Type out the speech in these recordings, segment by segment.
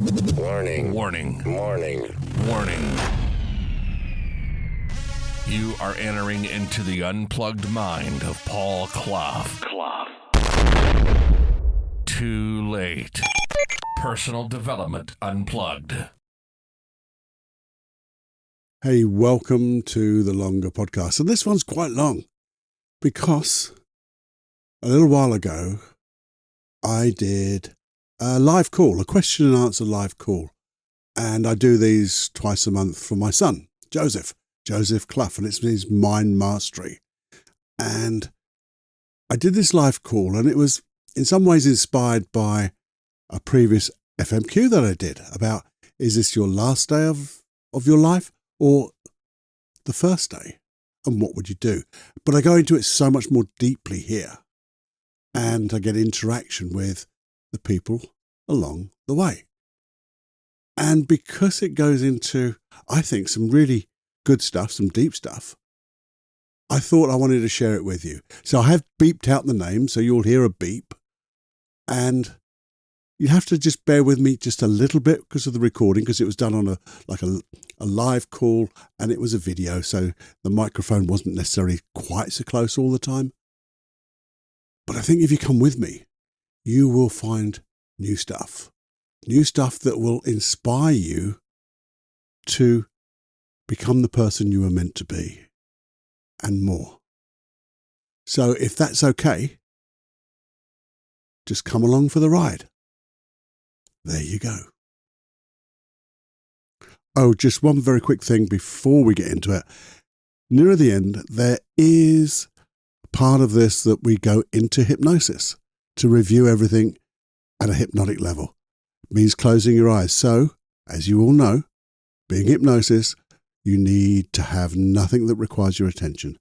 Warning. Warning. Warning. Warning. You are entering into the unplugged mind of Paul Clough. Too late. Personal Development Unplugged. Hey, welcome to the longer podcast. And this one's quite long because a little while ago, I did a live call, a question and answer live call. And I do these twice a month for my son, Joseph Clough, and it's his mind mastery. And I did this live call, and it was in some ways inspired by a previous FMQ that I did about, is this your last day of your life or the first day? And what would you do? But I go into it so much more deeply here, and I get interaction with the people along the way. And because it goes into, I think, some really good stuff, some deep stuff, I thought I wanted to share it with you. So I have beeped out the name, so you'll hear a beep. And you have to just bear with me just a little bit because of the recording, because it was done on a live call, and it was a video, so the microphone wasn't necessarily quite so close all the time. But I think if you come with me, you will find new stuff that will inspire you to become the person you are meant to be and more. So if that's okay, just come along for the ride. There you go. Oh, just one very quick thing before we get into it. Near the end, there is part of this that we go into hypnosis to review everything at a hypnotic level. It means closing your eyes. So, as you all know, being hypnosis, you need to have nothing that requires your attention.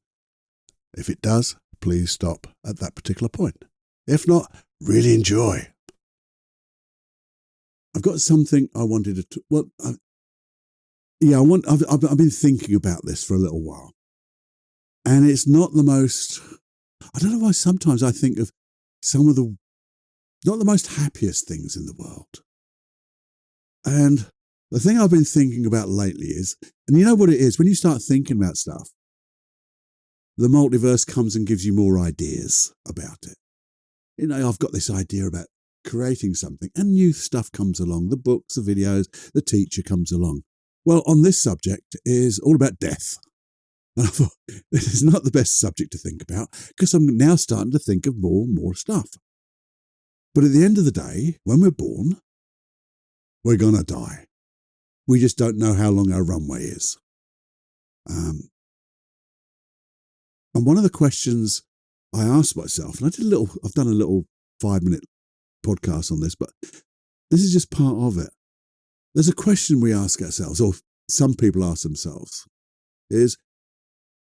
If it does, please stop at that particular point. If not, really enjoy. I've got something I wanted to. I've been thinking about this for a little while, and it's not the most. I don't know why. Sometimes I think of some of the not the most happiest things in the world, and the thing I've been thinking about lately is, and you know what it is when you start thinking about stuff, the multiverse comes and gives you more ideas about it. You know, I've got this idea about creating something, and new stuff comes along, the books, the videos, the teacher comes along. Well, on this subject is all about death. And I thought, this is not the best subject to think about, because I'm now starting to think of more and more stuff. But at the end of the day, when we're born, we're going to die. We just don't know how long our runway is. And one of the questions I asked myself, and I've done a little 5-minute podcast on this, but this is just part of it. There's a question we ask ourselves, or some people ask themselves, is,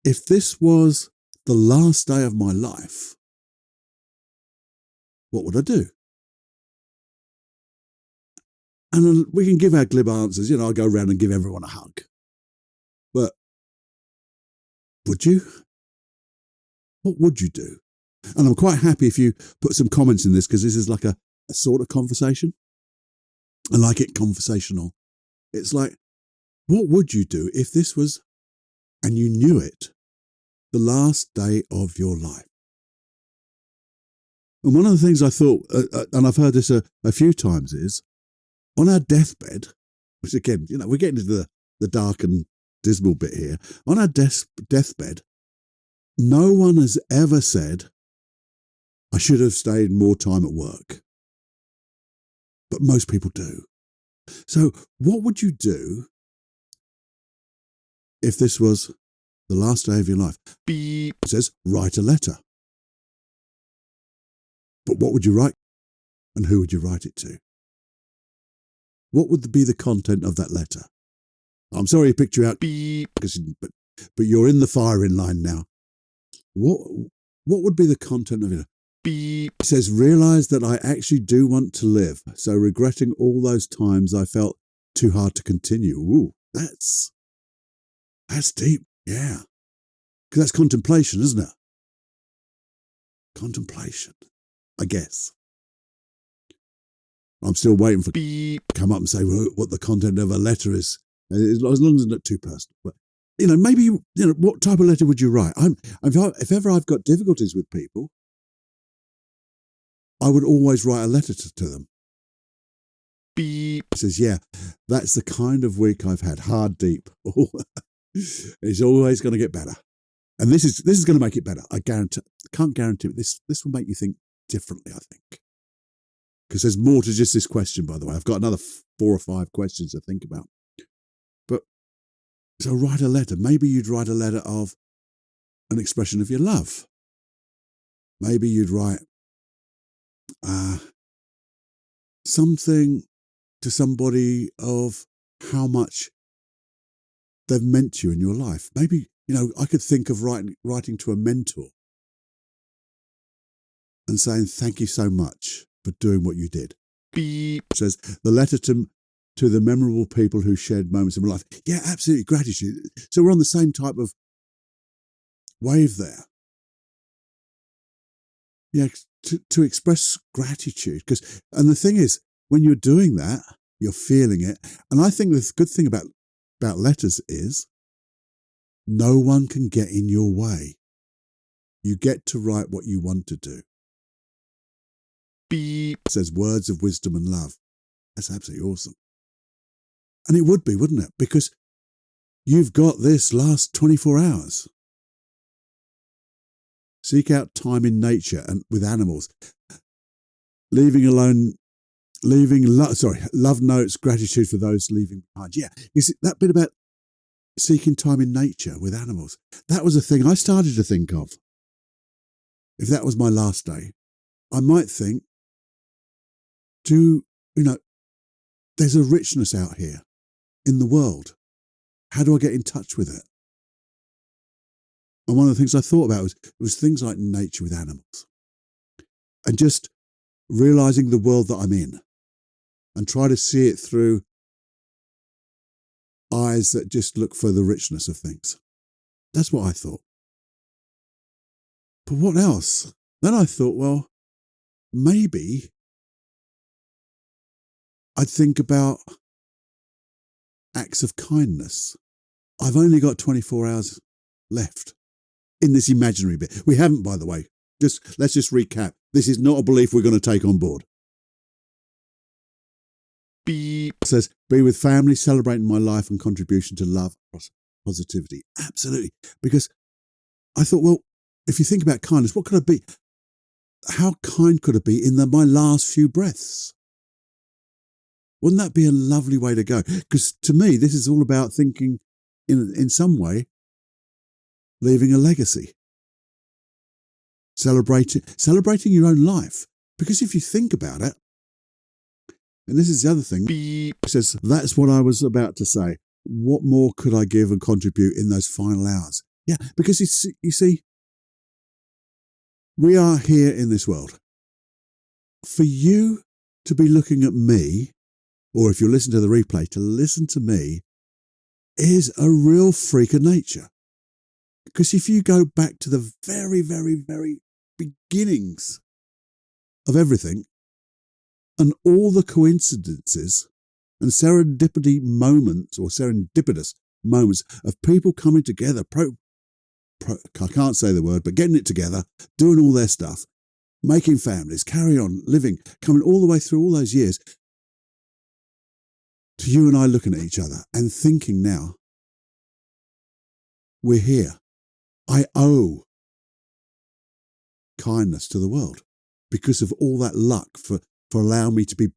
if this was the last day of my life, what would I do? And we can give our glib answers. You know, I'll go around and give everyone a hug. But would you? What would you do? And I'm quite happy if you put some comments in this, because this is like a sort of conversation. I like it conversational. It's like, what would you do if this was, and you knew it, the last day of your life? And one of the things I thought, and I've heard this a few times, is on our deathbed, which again, you know, we're getting into the dark and dismal bit here. On our deathbed, no one has ever said, I should have stayed more time at work. But most people do. So what would you do if this was the last day of your life? Beep. It says, write a letter. But what would you write? And who would you write it to? What would be the content of that letter? I'm sorry I picked you out, beep, but you're in the firing line now. What would be the content of it? Beep. It says, realize that I actually do want to live. So regretting all those times I felt too hard to continue. Ooh, that's deep. Yeah. Because that's contemplation, isn't it? Contemplation, I guess. I'm still waiting for beep to come up and say what the content of a letter is, as long as it's not too personal. But maybe what type of letter would you write? If ever I've got difficulties with people, I would always write a letter to them. Beep. It says, yeah, that's the kind of week I've had. Hard, deep. It's always going to get better. And this is going to make it better. I guarantee. Can't guarantee it. This will make you think differently, I think. Because there's more to just this question, by the way. I've got another 4 or 5 questions to think about. But so write a letter. Maybe you'd write a letter of an expression of your love. Maybe you'd write something to somebody of how much they've meant to you in your life. Maybe, I could think of writing to a mentor and saying, thank you so much for doing what you did. Beep. It says, the letter to the memorable people who shared moments of my life. Yeah, absolutely, gratitude. So we're on the same type of wave there. Yeah, to express gratitude. And the thing is, when you're doing that, you're feeling it. And I think the good thing about letters is no one can get in your way. You get to write what you want to do. Beep. It says words of wisdom and love. That's absolutely awesome. And it would be, wouldn't it? Because you've got this last 24 hours. Seek out time in nature and with animals. Love notes, gratitude for those leaving behind. Yeah, you see, that bit about seeking time in nature with animals, that was a thing I started to think of. If that was my last day, I might think, there's a richness out here in the world. How do I get in touch with it? And one of the things I thought about was things like nature with animals. And just realizing the world that I'm in and try to see it through eyes that just look for the richness of things. That's what I thought. But what else? Then I thought, well, maybe I'd think about acts of kindness. I've only got 24 hours left in this imaginary bit. We haven't, by the way. Let's just recap. This is not a belief we're going to take on board. Beep. It says, be with family, celebrating my life and contribution to love, positivity. Absolutely. Because I thought, well, if you think about kindness, what could it be? How kind could it be in my last few breaths? Wouldn't that be a lovely way to go? Because to me, this is all about thinking in some way, leaving a legacy. Celebrating your own life. Because if you think about it, and this is the other thing, beep, it says, that's what I was about to say. What more could I give and contribute in those final hours? Yeah, because you see, we are here in this world. For you to be looking at me, or if you listen to the replay, to listen to me, is a real freak of nature. Because if you go back to the very, very, very beginnings of everything, and all the coincidences and serendipitous moments of people coming together, I can't say the word, but getting it together, doing all their stuff, making families, carry on, living, coming all the way through all those years, to you and I looking at each other and thinking now, we're here. I owe kindness to the world because of all that luck for allowing me to be,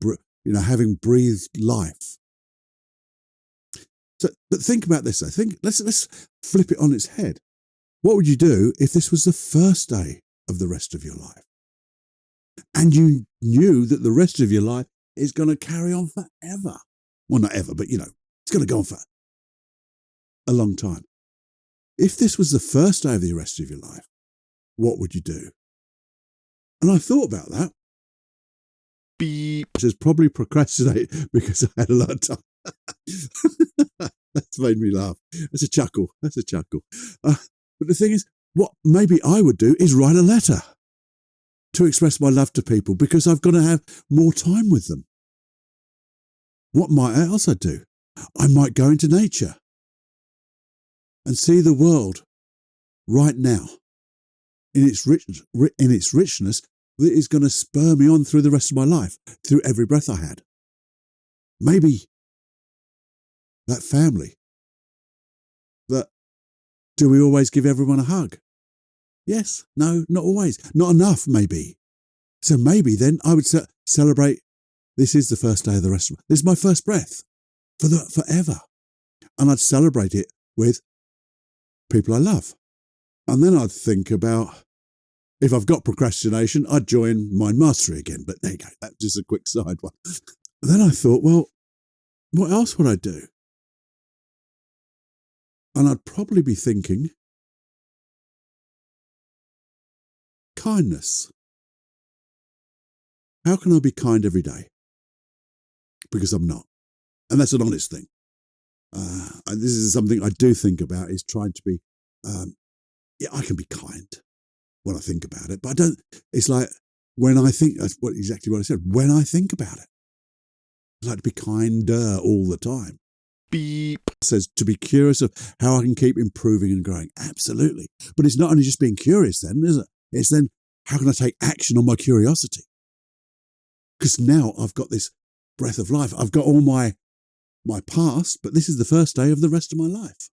having breathed life. So, but think about this. I think let's flip it on its head. What would you do if this was the first day of the rest of your life, and you knew that the rest of your life is going to carry on forever? Well, not ever, but it's going to go on for a long time. If this was the first day of the rest of your life, what would you do? And I thought about that. Beep. It says probably procrastinate because I had a lot of time. That's made me laugh. That's a chuckle. But the thing is, what maybe I would do is write a letter to express my love to people because I've got to have more time with them. What might else I do? I might go into nature and see the world right now in its richness that is going to spur me on through the rest of my life, through every breath I had. Maybe that family. That, do we always give everyone a hug? Yes, no, not always. Not enough, maybe. So maybe then I would celebrate, this is the first day of the restaurant. This is my first breath forever. And I'd celebrate it with people I love. And then I'd think about, if I've got procrastination, I'd join Mind Mastery again. But there you go, that's just a quick side one. Then I thought, well, what else would I do? And I'd probably be thinking, kindness. How can I be kind every day? Because I'm not. And that's an honest thing. And this is something I do think about, is trying to be, I can be kind when I think about it, but I don't, it's like when I think, that's exactly what I said, when I think about it. I like to be kinder all the time. Beep. It says to be curious of how I can keep improving and growing. Absolutely. But it's not only just being curious then, is it? It's then, how can I take action on my curiosity? Because now I've got this breath of life. I've got all my past, but this is the first day of the rest of my life.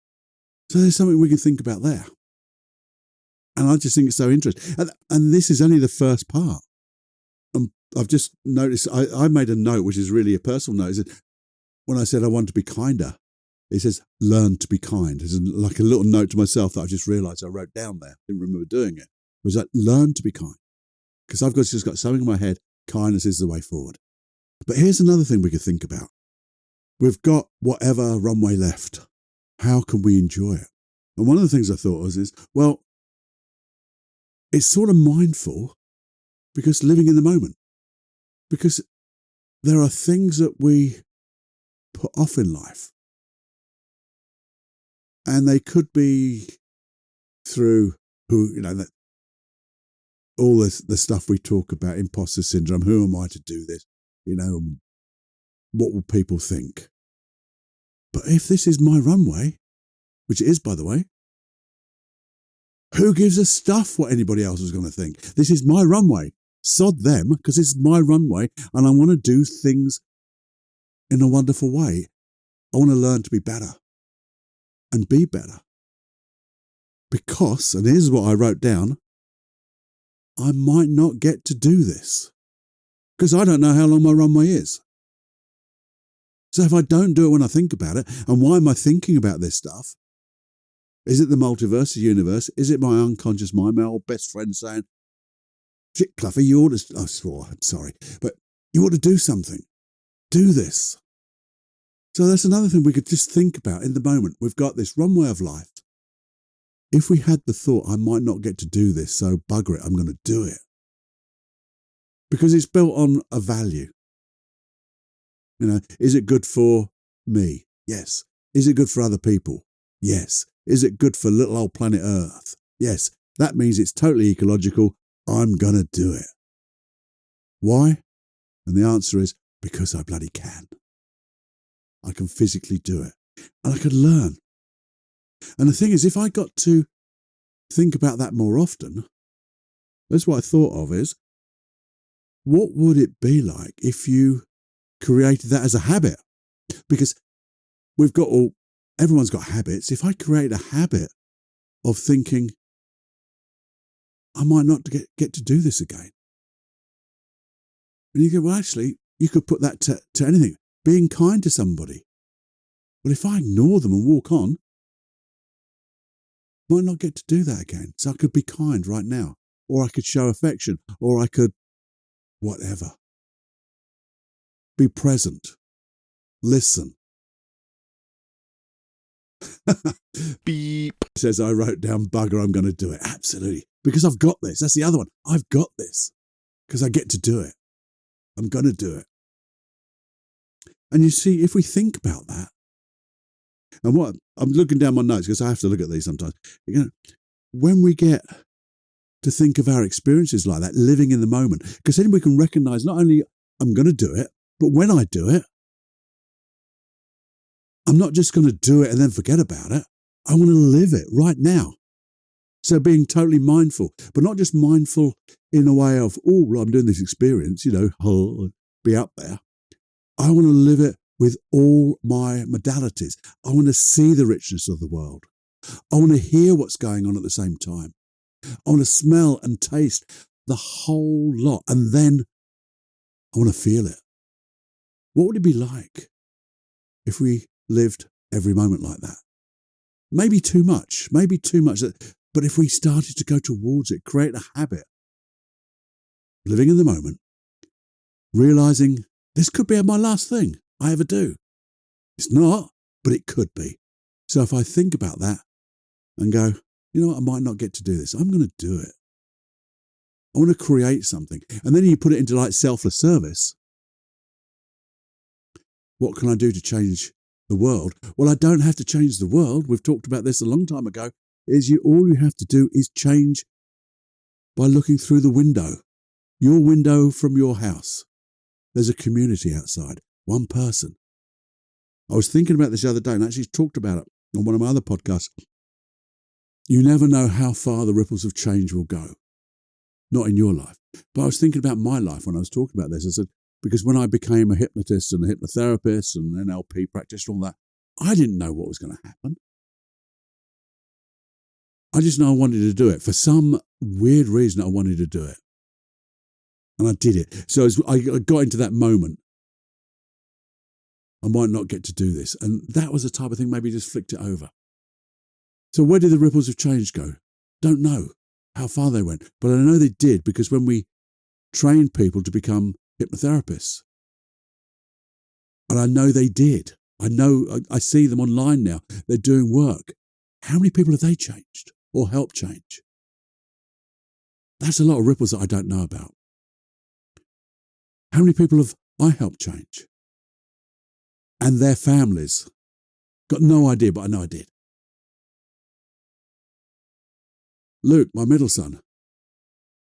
So there's something we can think about there. And I just think it's so interesting. And this is only the first part. I've just noticed, I made a note, which is really a personal note. Is when I said I want to be kinder, it says, learn to be kind. It's like a little note to myself that I just realised I wrote down there. Didn't remember doing it. It was like, learn to be kind. Because I've just got something in my head, kindness is the way forward. But here's another thing we could think about. We've got whatever runway left. How can we enjoy it? And one of the things I thought was, well, it's sort of mindful, because living in the moment. Because there are things that we put off in life. And they could be through all the stuff we talk about, imposter syndrome. Who am I to do this? What will people think? But if this is my runway, which it is, by the way, who gives a stuff what anybody else is going to think? This is my runway. Sod them, because it's my runway, and I want to do things in a wonderful way. I want to learn to be better and be better. Because, and here's what I wrote down, I might not get to do this because I don't know how long my runway is. So if I don't do it when I think about it, and why am I thinking about this stuff? Is it the multiverse, the universe? Is it my unconscious mind, my old best friend saying, shit, Clough, you ought to, I'm sorry, but you ought to do something. Do this. So that's another thing we could just think about in the moment. We've got this runway of life. If we had the thought, I might not get to do this, so bugger it, I'm going to do it. Because it's built on a value. Is it good for me? Yes. Is it good for other people? Yes. Is it good for little old planet Earth? Yes. That means it's totally ecological. I'm going to do it. Why? And the answer is, because I bloody can. I can physically do it. And I can learn. And the thing is, if I got to think about that more often, that's what I thought of is, what would it be like if you created that as a habit? Because everyone's got habits. If I create a habit of thinking, I might not get to do this again. And you go, well, actually, you could put that to anything. Being kind to somebody. Well, if I ignore them and walk on, I might not get to do that again. So I could be kind right now. Or I could show affection. Or I could whatever. Be present. Listen. Beep. Says I wrote down, bugger, I'm going to do it. Absolutely. Because I've got this. That's the other one. I've got this. Because I get to do it. I'm going to do it. And you see, if we think about that, and what I'm looking down my notes because I have to look at these sometimes. When we get to think of our experiences like that, living in the moment, because then we can recognize not only I'm going to do it, but when I do it, I'm not just going to do it and then forget about it. I want to live it right now. So being totally mindful, but not just mindful in a way of, oh, well, I'm doing this experience, be up there. I want to live it with all my modalities. I want to see the richness of the world. I want to hear what's going on at the same time. I want to smell and taste the whole lot. And then I want to feel it. What would it be like if we lived every moment like that? Maybe too much. But if we started to go towards it, create a habit, living in the moment, realizing this could be my last thing I ever do. It's not, but it could be. So if I think about that and go, you know what, I might not get to do this. I'm going to do it. I want to create something. And then you put it into like selfless service. What can I do to change the world? Well, I don't have to change the world. We've talked about this a long time ago. All you have to do is change by looking through the window, your window from your house. There's a community outside, one person. I was thinking about this the other day and actually talked about it on one of my other podcasts. You never know how far the ripples of change will go. Not in your life. But I was thinking about my life when I was talking about this. I said, because when I became a hypnotist and a hypnotherapist and an NLP practitioner, all that, I didn't know what was going to happen. I just know I wanted to do it. For some weird reason, I wanted to do it. And I did it. So as I got into that moment, I might not get to do this. And that was the type of thing, maybe just flicked it over. So where did the ripples of change go? Don't know how far they went. But I know they did, because when we trained people to become hypnotherapists, and I know they did. I see them online now. They're doing work. How many people have they changed or helped change? That's a lot of ripples that I don't know about. How many people have I helped change? And their families. Got no idea, but I know I did. Luke, my middle son,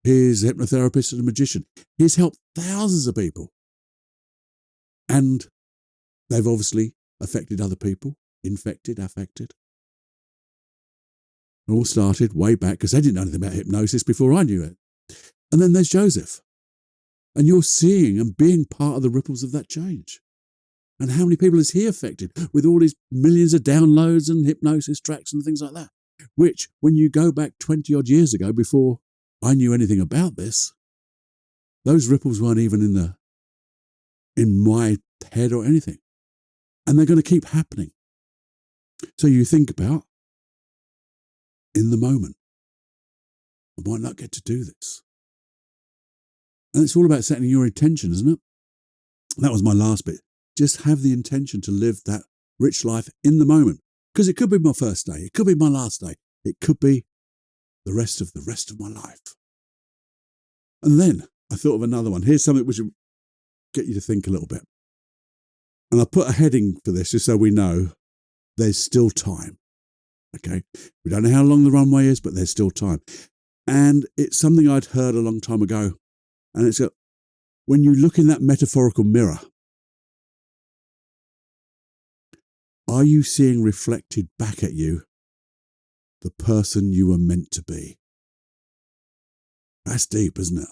he's a hypnotherapist and a magician. He's helped thousands of people. And they've obviously affected other people, infected, affected. It all started way back because they didn't know anything about hypnosis before I knew it. And then there's Joseph. And you're seeing and being part of the ripples of that change. And how many people is he affected with all these millions of downloads and hypnosis tracks and things like that? Which, when you go back 20 odd years ago, before I knew anything about this, those ripples weren't even in my head or anything. And they're going to keep happening. So you think about, in the moment, I might not get to do this. And it's all about setting your intention, isn't it? That was my last bit. Just have the intention to live that rich life in the moment. Because it could be my first day. It could be my last day. It could be the rest of my life. And then I thought of another one. Here's something which will get you to think a little bit. And I put a heading for this just so we know there's still time. Okay? We don't know how long the runway is, but there's still time. And it's something I'd heard a long time ago. And it's when you look in that metaphorical mirror, are you seeing reflected back at you the person you were meant to be? That's deep, isn't it?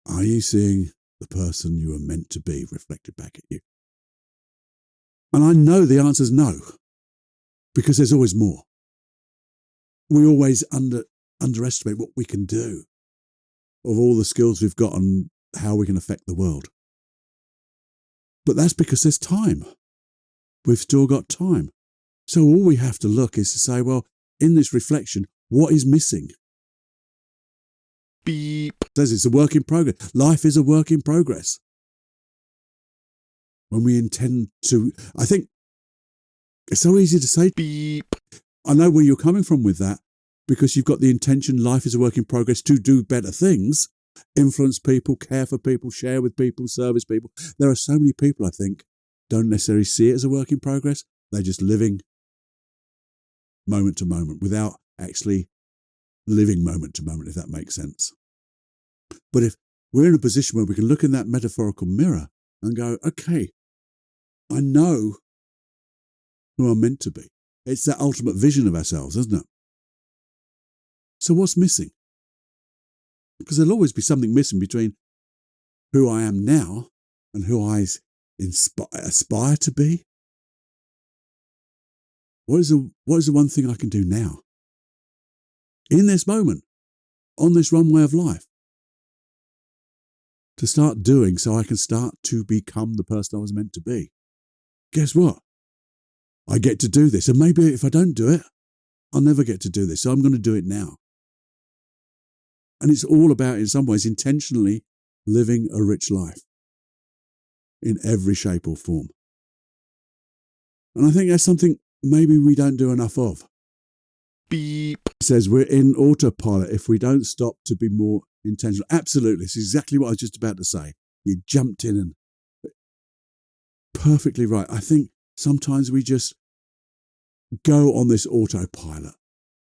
Are you seeing the person you were meant to be reflected back at you? And I know the answer is no, because there's always more. We always underestimate what we can do, of all the skills we've got and how we can affect the world. But that's because there's time. We've still got time. So all we have to look is to say, well, in this reflection, what is missing? Beep. It says it's a work in progress. Life is a work in progress. When we intend to, I think it's so easy to say, beep. I know where you're coming from with that, because you've got the intention, life is a work in progress, to do better things, influence people, care for people, share with people, service people. There are so many people, I think, don't necessarily see it as a work in progress. They're just living moment to moment without actually living moment to moment, if that makes sense. But if we're in a position where we can look in that metaphorical mirror and go, okay, I know who I'm meant to be. It's that ultimate vision of ourselves, isn't it? So what's missing? Because there'll always be something missing between who I am now and who I aspire to be. What is the one thing I can do now? In this moment, on this runway of life, to start doing so I can start to become the person I was meant to be. Guess what? I get to do this. And maybe if I don't do it, I'll never get to do this. So I'm going to do it now. And it's all about, in some ways, intentionally living a rich life in every shape or form. And I think that's something maybe we don't do enough of. Beep. It says we're in autopilot if we don't stop to be more intentional. Absolutely. It's exactly what I was just about to say. You jumped in and perfectly right. I think sometimes we just go on this autopilot.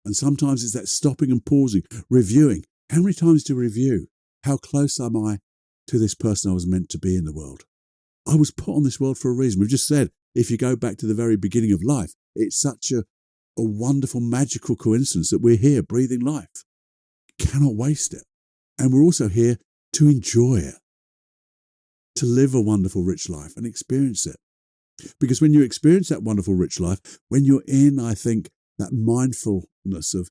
And sometimes it's that stopping and pausing, reviewing. How many times do you review? How close am I to this person I was meant to be in the world? I was put on this world for a reason. We've just said, if you go back to the very beginning of life, it's such a wonderful, magical coincidence that we're here breathing life. Cannot waste it. And we're also here to enjoy it, to live a wonderful, rich life and experience it. Because when you experience that wonderful, rich life, when you're in, I think, that mindfulness of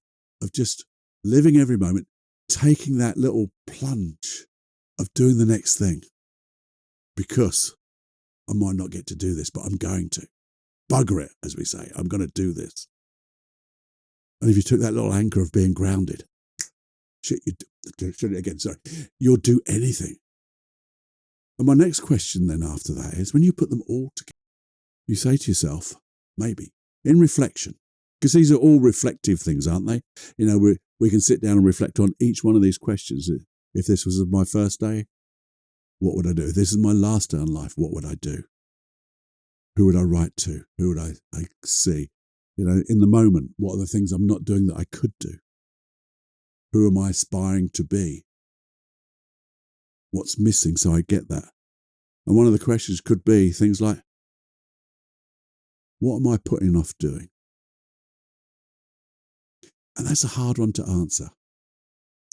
just living every moment, taking that little plunge of doing the next thing, because I might not get to do this, but I'm going to. Bugger it, as we say. I'm going to do this. And if you took that little anchor of being grounded, you'll do anything. And my next question then after that is, when you put them all together, you say to yourself, maybe, in reflection, because these are all reflective things, aren't they? You know, we can sit down and reflect on each one of these questions. If this was my first day, what would I do? If this is my last day in life, what would I do? Who would I write to? Who would I see? You know, in the moment, what are the things I'm not doing that I could do? Who am I aspiring to be? What's missing so I get that? And one of the questions could be things like, what am I putting off doing? And that's a hard one to answer.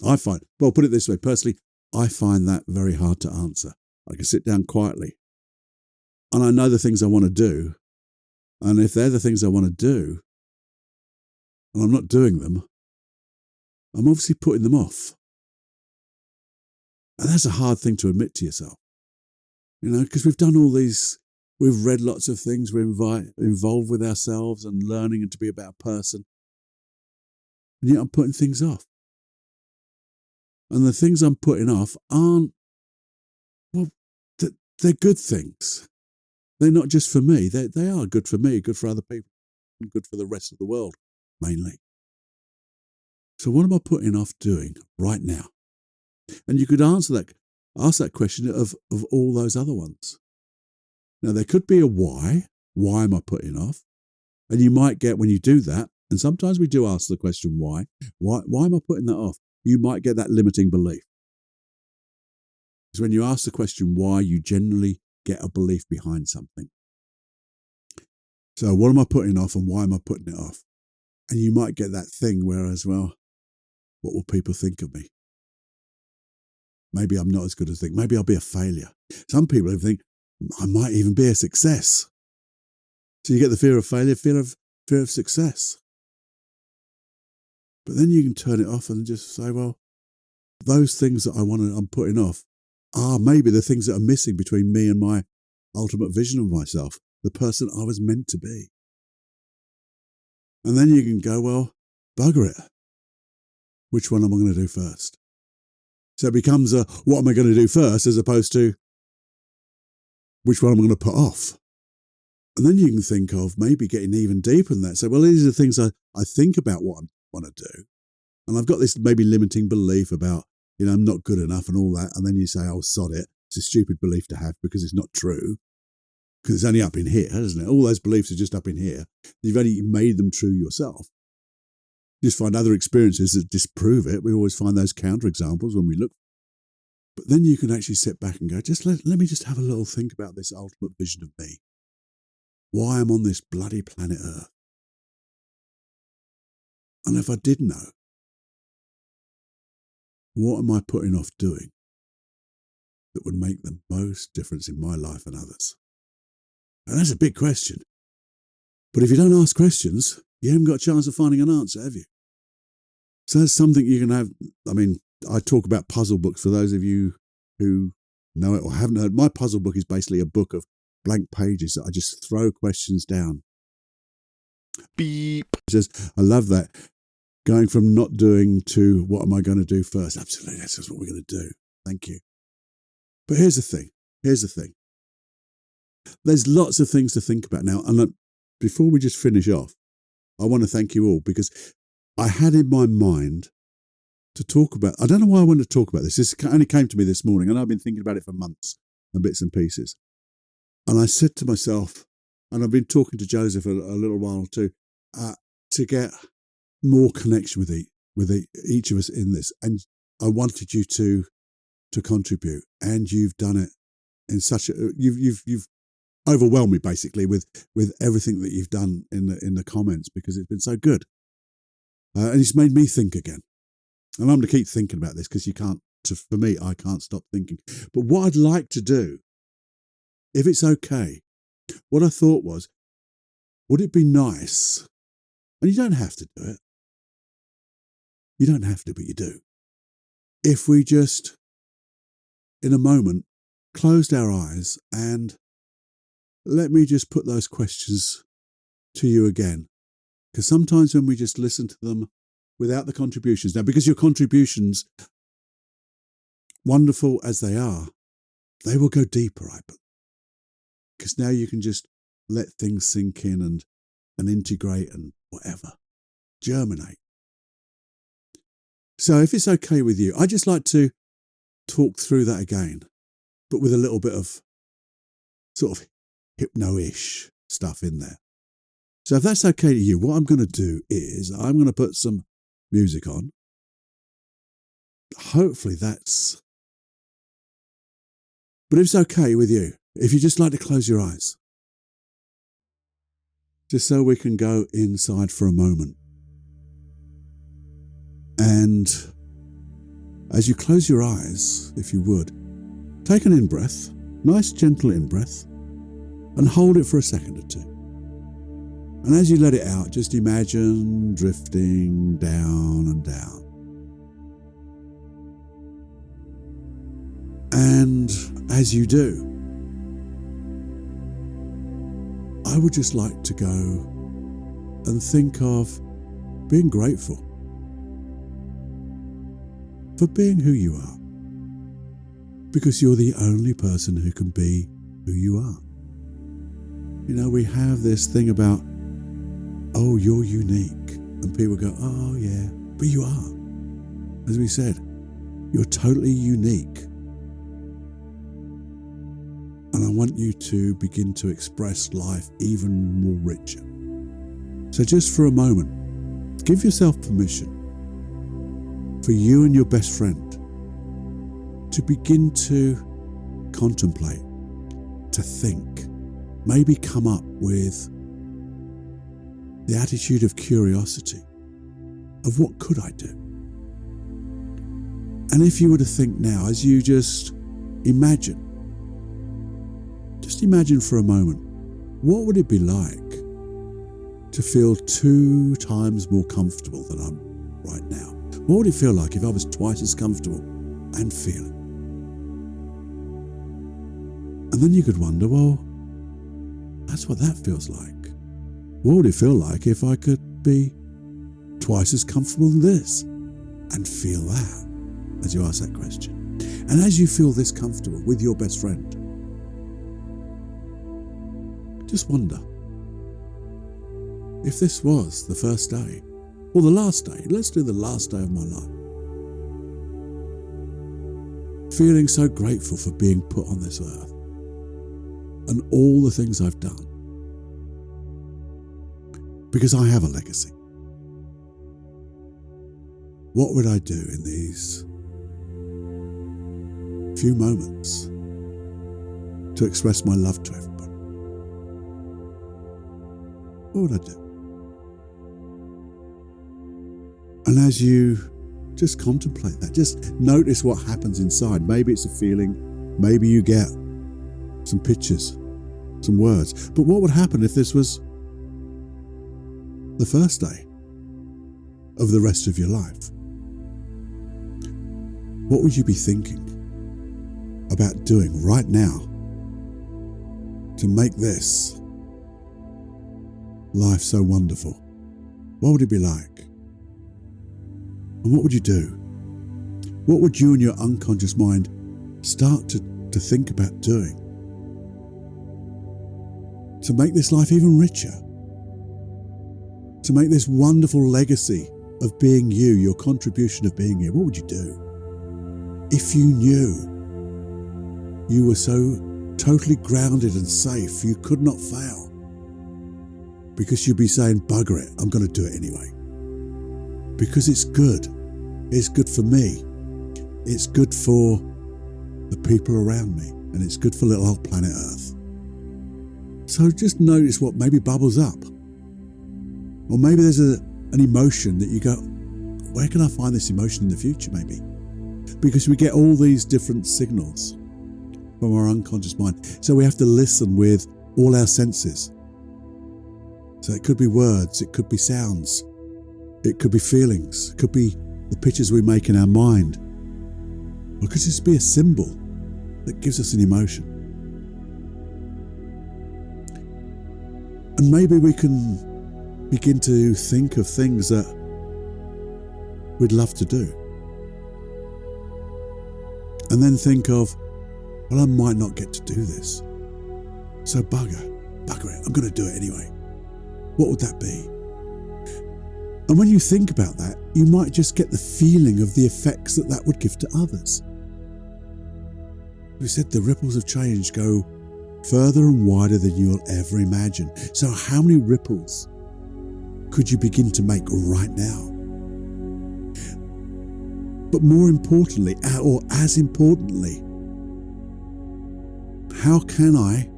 I find, well, put it this way, personally, I find that very hard to answer. I can sit down quietly and I know the things I want to do. And if they're the things I want to do and I'm not doing them, I'm obviously putting them off. And that's a hard thing to admit to yourself, you know, because we've done all these, we've read lots of things, we're involved with ourselves and learning and to be a better person. And yet I'm putting things off. And the things I'm putting off aren't, well, they're good things. They're not just for me. They are good for me, good for other people, and good for the rest of the world, mainly. So what am I putting off doing right now? And you could ask that question of all those other ones. Now, there could be a why. Why am I putting off? And you might get, when you do that, and sometimes we do ask the question why am I putting that off? You might get that limiting belief. Because when you ask the question why, you generally get a belief behind something. So what am I putting off and why am I putting it off? And you might get that thing where as well, what will people think of me? Maybe I'm not as good as they think. Maybe I'll be a failure. Some people think I might even be a success. So you get the fear of failure, fear of success. But then you can turn it off and just say, well, those things that I'm putting off are maybe the things that are missing between me and my ultimate vision of myself, the person I was meant to be. And then you can go, well, bugger it. Which one am I going to do first? So it becomes a, what am I going to do first, as opposed to which one am I going to put off? And then you can think of maybe getting even deeper than that. So, well, these are the things I think about what I want to do. And I've got this maybe limiting belief about, you know, I'm not good enough and all that. And then you say, oh, sod it. It's a stupid belief to have because it's not true. Because it's only up in here, isn't it? All those beliefs are just up in here. You've only made them true yourself. You just find other experiences that disprove it. We always find those counterexamples when we look. But then you can actually sit back and go, just let me just have a little think about this ultimate vision of me. why I'm on this bloody planet Earth. And if I did know, what am I putting off doing that would make the most difference in my life and others? And that's a big question. But if you don't ask questions, you haven't got a chance of finding an answer, have you? So that's something you can have. I mean, I talk about puzzle books for those of you who know it or haven't heard. My puzzle book is basically a book of blank pages that I just throw questions down. Beep. I love that. Going from not doing to what am I going to do first? Absolutely, that's just what we're going to do. Thank you. But here's the thing. There's lots of things to think about now. And before we just finish off, I want to thank you all because I had in my mind to talk about, I don't know why I wanted to talk about this. This only came to me this morning and I've been thinking about it for months and bits and pieces. And I said to myself, and I've been talking to Joseph a little while too, to get more connection with each of us in this. And I wanted you to contribute, and you've done it in such a, you've overwhelmed me basically with everything that you've done in the comments because it's been so good. And it's made me think again. And I'm going to keep thinking about this because for me, I can't stop thinking. But what I'd like to do, if it's okay, what I thought was, would it be nice, and you don't have to do it, you don't have to, but you do, if we just, in a moment, closed our eyes and let me just put those questions to you again. Because sometimes when we just listen to them without the contributions, now because your contributions, wonderful as they are, they will go deeper, I believe. Because now you can just let things sink in and integrate and whatever, germinate. So if it's okay with you, I'd just like to talk through that again, but with a little bit of sort of hypno-ish stuff in there. So if that's okay to you, what I'm going to do is I'm going to put some music on. Hopefully that's... But if it's okay with you, if you just like to close your eyes, just so we can go inside for a moment. And as you close your eyes, if you would, take an in-breath, nice gentle in-breath, and hold it for a second or two. And as you let it out, just imagine drifting down and down. And as you do, I would just like to go and think of being grateful for being who you are. Because you're the only person who can be who you are. You know, we have this thing about, oh, you're unique. And people go, oh yeah, but you are. As we said, you're totally unique. And I want you to begin to express life even more richer. So just for a moment, give yourself permission for you and your best friend to begin to contemplate, to think, maybe come up with the attitude of curiosity of what could I do? And if you were to think now, as you just imagine for a moment, what would it be like to feel 2 times more comfortable than I'm right now? What would it feel like if I was twice as comfortable and feeling? And then you could wonder, well, that's what that feels like. What would it feel like if I could be twice as comfortable than this and feel that as you ask that question? And as you feel this comfortable with your best friend, just wonder if this was the first day or the last day. Let's do the last day of my life. Feeling so grateful for being put on this earth and all the things I've done. Because I have a legacy. What would I do in these few moments to express my love to everybody? What would I do? And as you just contemplate that, just notice what happens inside. Maybe it's a feeling, maybe you get some pictures, some words. But what would happen if this was the first day of the rest of your life? What would you be thinking about doing right now to make this life so wonderful? What would it be like? And what would you do? What would you and your unconscious mind start to think about doing to make this life even richer? To make this wonderful legacy of being you, your contribution of being you, what would you do? If you knew you were so totally grounded and safe, you could not fail. Because you'd be saying, bugger it, I'm going to do it anyway. Because it's good. It's good for me. It's good for the people around me. And it's good for little old planet Earth. So just notice what maybe bubbles up. Or maybe there's an emotion that you go, where can I find this emotion in the future maybe? Because we get all these different signals from our unconscious mind. So we have to listen with all our senses. So it could be words, it could be sounds, it could be feelings, it could be the pictures we make in our mind. Or it could just be a symbol that gives us an emotion. And maybe we can begin to think of things that we'd love to do. And then think of, well, I might not get to do this. So bugger it, I'm going to do it anyway. What would that be? And when you think about that, you might just get the feeling of the effects that would give to others. We said the ripples of change go further and wider than you'll ever imagine. So how many ripples could you begin to make right now? But more importantly, or as importantly, how can I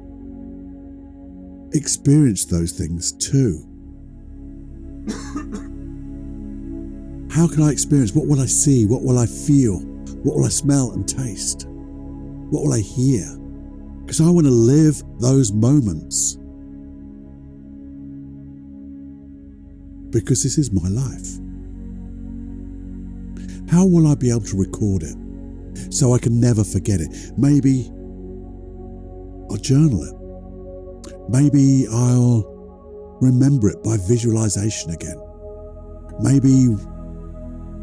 experience those things too? How can I experience? What will I see? What will I feel? What will I smell and taste? What will I hear? Because I want to live those moments. Because this is my life. How will I be able to record it so I can never forget it? Maybe I'll journal it. Maybe I'll remember it by visualization again. Maybe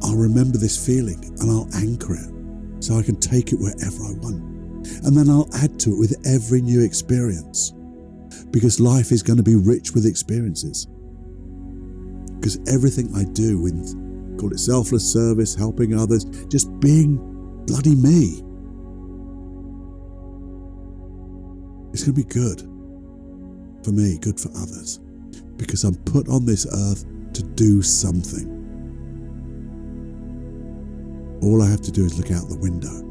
I'll remember this feeling and I'll anchor it so I can take it wherever I want. And then I'll add to it with every new experience, because life is going to be rich with experiences. Because everything I do, with call it selfless service, helping others, just being bloody me, it's going to be good for me, good for others, because I'm put on this earth to do something. All I have to do is look out the window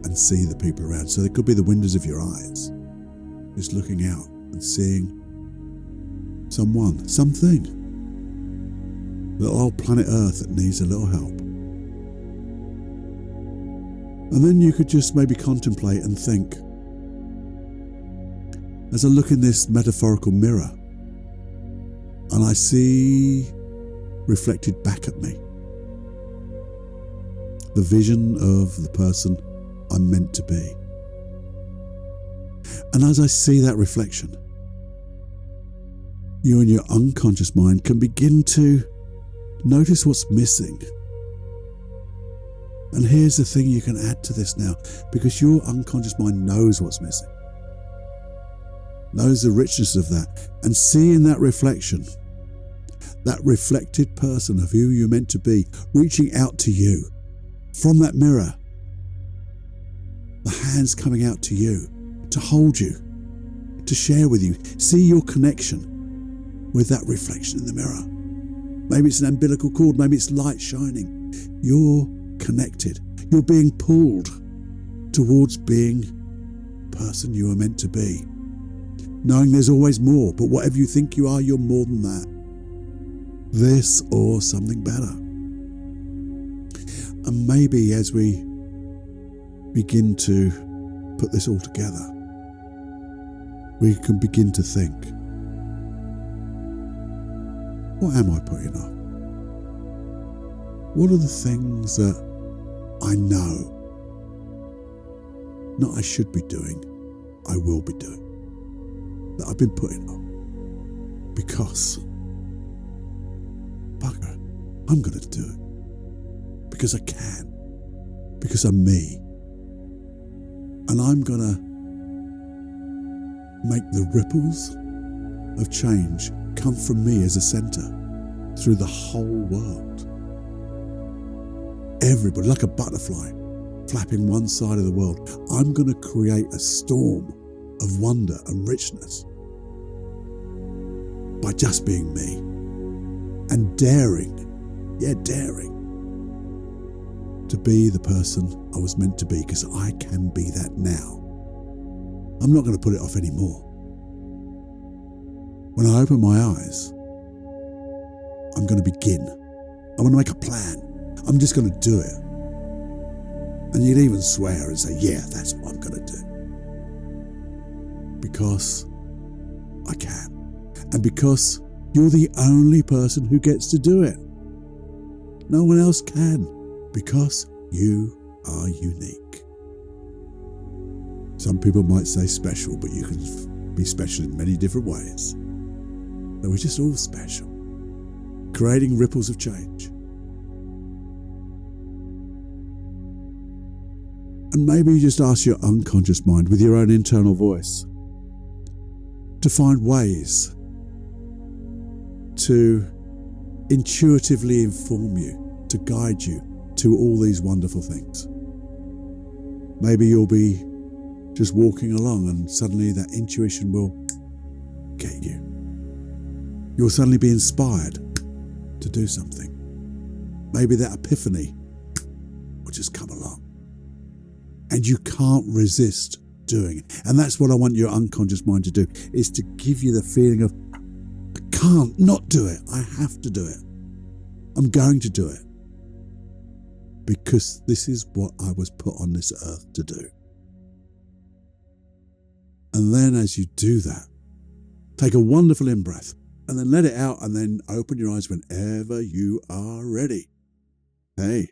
and see the people around. So there could be the windows of your eyes, just looking out and seeing someone, something, little old planet Earth that needs a little help. And then you could just maybe contemplate and think, as I look in this metaphorical mirror and I see reflected back at me the vision of the person I'm meant to be. And as I see that reflection, you and your unconscious mind can begin to notice what's missing. And here's the thing you can add to this now, because your unconscious mind knows what's missing, knows the richness of that, and seeing that reflection, that reflected person of who you're meant to be, reaching out to you from that mirror, the hands coming out to you, to hold you, to share with you. See your connection with that reflection in the mirror. Maybe it's an umbilical cord, maybe it's light shining. You're connected. You're being pulled towards being the person you are meant to be. knowing there's always more, but whatever you think you are, you're more than that. This or something better. And maybe as we begin to put this all together, we can begin to think, what am I putting off? What are the things that I know, not I should be doing, I will be doing, that I've been putting off? Because, bugger, I'm going to do it. Because I can. Because I'm me. And I'm going to make the ripples of change come from me as a centre through the whole world. Everybody, like a butterfly flapping one side of the world, I'm going to create a storm of wonder and richness by just being me and daring to be the person I was meant to be, because I can be that now. I'm not going to put it off anymore. When I open my eyes, I'm going to begin. I'm going to make a plan. I'm just going to do it. And you'd even swear and say, yeah, that's what I'm going to do. Because I can. And because you're the only person who gets to do it. No one else can. Because you are unique. Some people might say special, but you can be special in many different ways. So we're just all special, creating ripples of change. And maybe you just ask your unconscious mind with your own internal voice to find ways to intuitively inform you, to guide you to all these wonderful things. Maybe you'll be just walking along and suddenly that intuition will get you. You'll suddenly be inspired to do something. Maybe that epiphany will just come along and you can't resist doing it. And that's what I want your unconscious mind to do, is to give you the feeling of, I can't not do it. I have to do it. I'm going to do it. Because this is what I was put on this earth to do. And then as you do that, take a wonderful in-breath and then let it out, and then open your eyes whenever you are ready. Hey.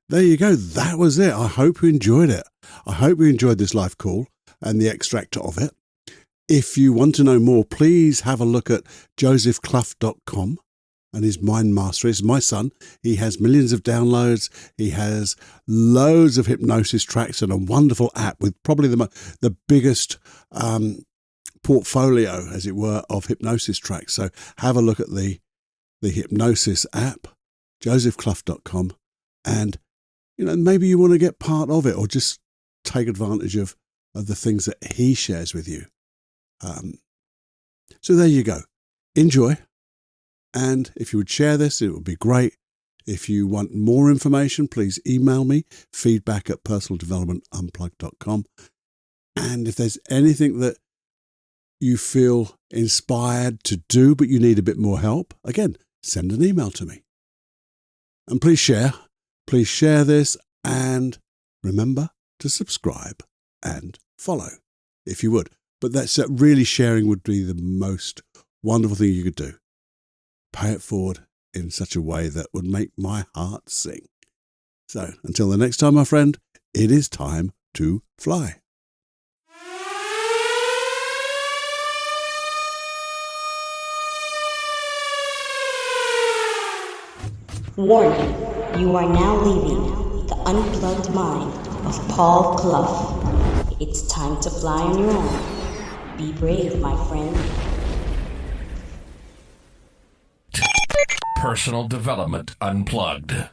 There you go. That was it. I hope you enjoyed it. I hope you enjoyed this live call and the extract of it. If you want to know more, please have a look at josephclough.com. And his Mind Mastery. It's my son. He has millions of downloads. He has loads of hypnosis tracks and a wonderful app with probably the biggest portfolio, as it were, of hypnosis tracks. So have a look at the hypnosis app, josephclough.com, and maybe you want to get part of it or just take advantage of the things that he shares with you. So there you go. Enjoy. And if you would share this, it would be great. If you want more information, please email me, feedback@personaldevelopmentunplugged.com. And if there's anything that you feel inspired to do, but you need a bit more help, again, send an email to me. And please share this, and remember to subscribe and follow if you would. But that's really, sharing would be the most wonderful thing you could do. Pay it forward in such a way that would make my heart sing. So until the next time, my friend, it is time to fly. Warning, you are now leaving the unplugged mind of Paul Clough. It's time to fly on your own. Be brave, my friend. Personal Development Unplugged.